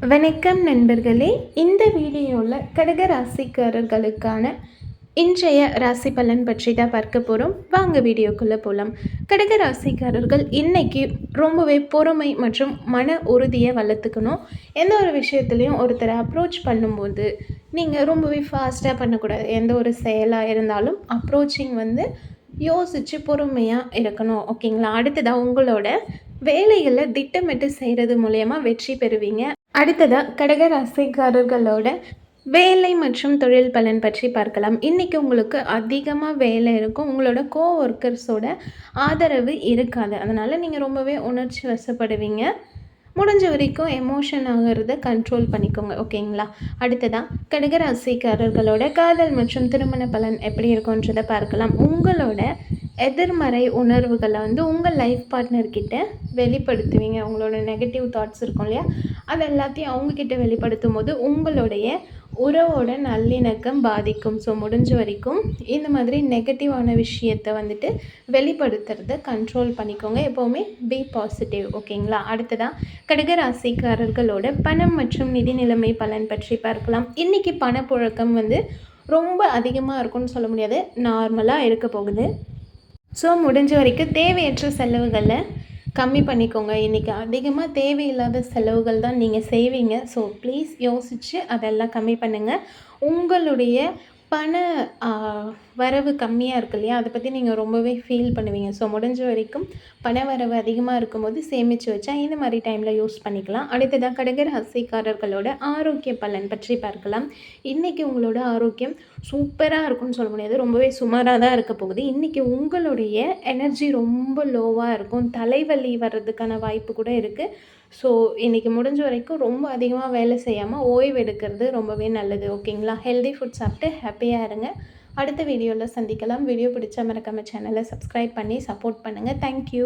வணக்கம் நண்பர்களே. இந்த வீடியோவில் கடக ராசிக்காரர்களுக்கான இன்றைய ராசி பலன் பற்றி தான் பார்க்க போகிறோம். வாங்க வீடியோக்குள்ளே போகலாம். கடக ராசிக்காரர்கள் இன்றைக்கி ரொம்பவே பொறுமை மற்றும் மன உறுதியை வளர்த்துக்கணும். எந்த ஒரு விஷயத்துலையும் ஒருத்தரை அப்ரோச் பண்ணும்போது நீங்கள் ரொம்பவே ஃபாஸ்ட்டாக பண்ணக்கூடாது. எந்த ஒரு செயலாக இருந்தாலும் அப்ரோச்சிங் யோசித்து பொறுமையாக இருக்கணும். ஓகேங்களா? அடுத்ததாக உங்களோட வேலைகளை திட்டமிட்டு செய்கிறது மூலயமா வெற்றி பெறுவீங்க. அடுத்ததாக கடக ராசிக்காரர்களோட வேலை மற்றும் தொழில் பலன் பற்றி பார்க்கலாம். இன்றைக்கி உங்களுக்கு அதிகமாக வேலை இருக்கும். உங்களோட கோவொர்க்கர்ஸோட ஆதரவு இருக்காது. அதனால் நீங்கள் ரொம்பவே உணர்ச்சி வசப்படுவீங்க. முடிஞ்ச வரைக்கும் எமோஷன் ஆகிறத கண்ட்ரோல் பண்ணிக்கோங்க. ஓகேங்களா? அடுத்ததாக கடகராசிக்காரர்களோட காதல் மற்றும் திருமண பலன் எப்படி இருக்குன்றதை பார்க்கலாம். உங்களோட எதிர்மறை உணர்வுகளை உங்கள் லைஃப் பார்ட்னர்கிட்ட வெளிப்படுத்துவீங்க. உங்களோட நெகட்டிவ் தாட்ஸ் இருக்கும் இல்லையா, அது எல்லாத்தையும் அவங்கக்கிட்ட வெளிப்படுத்தும் போது உங்களுடைய உறவோட நல்லிணக்கம் பாதிக்கும். ஸோ முடிஞ்ச வரைக்கும் இந்த மாதிரி நெகட்டிவான விஷயத்தை வெளிப்படுத்துறத கண்ட்ரோல் பண்ணிக்கோங்க. எப்போவுமே பி பாசிட்டிவ். ஓகேங்களா? அடுத்ததாக கடகராசிக்காரர்களோட பணம் மற்றும் நிதி நிலைமை பலன் பற்றி பார்க்கலாம். இன்றைக்கி பணப்புழக்கம் ரொம்ப அதிகமாக இருக்கும்னு சொல்ல முடியாது, நார்மலாக இருக்க போகுது. ஸோ முடிஞ்ச வரைக்கும் தேவையற்ற செலவுகளை கம்மி பண்ணிக்கோங்க. இன்றைக்கி அதிகமாக தேவையில்லாத செலவுகள் தான் நீங்கள் செய்வீங்க. ஸோ ப்ளீஸ் யோசித்து அதெல்லாம் கம்மி பண்ணுங்கள். உங்களுடைய பண வரவு கம்மியாக இருக்கு இல்லையா, அதை பற்றி நீங்கள் ரொம்பவே ஃபீல் பண்ணுவீங்க. ஸோ முடிஞ்ச வரைக்கும் பண வரவு அதிகமாக இருக்கும்போது சேமித்து வச்சா இந்த மாதிரி டைமில் யூஸ் பண்ணிக்கலாம். அடுத்ததாக கடக ராசிக்காரர்களோட ஆரோக்கிய பலன் பற்றி பார்க்கலாம். இன்றைக்கி உங்களோட ஆரோக்கியம் சூப்பராக இருக்கும்னு சொல்ல முடியாது, ரொம்பவே சுமாராக தான் இருக்க போகுது. இன்றைக்கி உங்களுடைய எனர்ஜி ரொம்ப லோவாக இருக்கும். தலைவலி வர்றதுக்கான வாய்ப்பு கூட இருக்குது. ஸோ இன்றைக்கி முடிஞ்ச வரைக்கும் ரொம்ப அதிகமாக வேலை செய்யாமல் ஓய்வு எடுக்கிறது ரொம்பவே நல்லது. ஓகேங்களா? ஹெல்தி ஃபுட் சாப்பிட்டு ஹாப்பியாக இருங்க. அடுத்த வீடியோவில் சந்திக்கலாம். வீடியோ பிடிச்சா மறக்காம சேனலை சப்ஸ்கிரைப் பண்ணி சப்போர்ட் பண்ணுங்கள். தேங்க்யூ.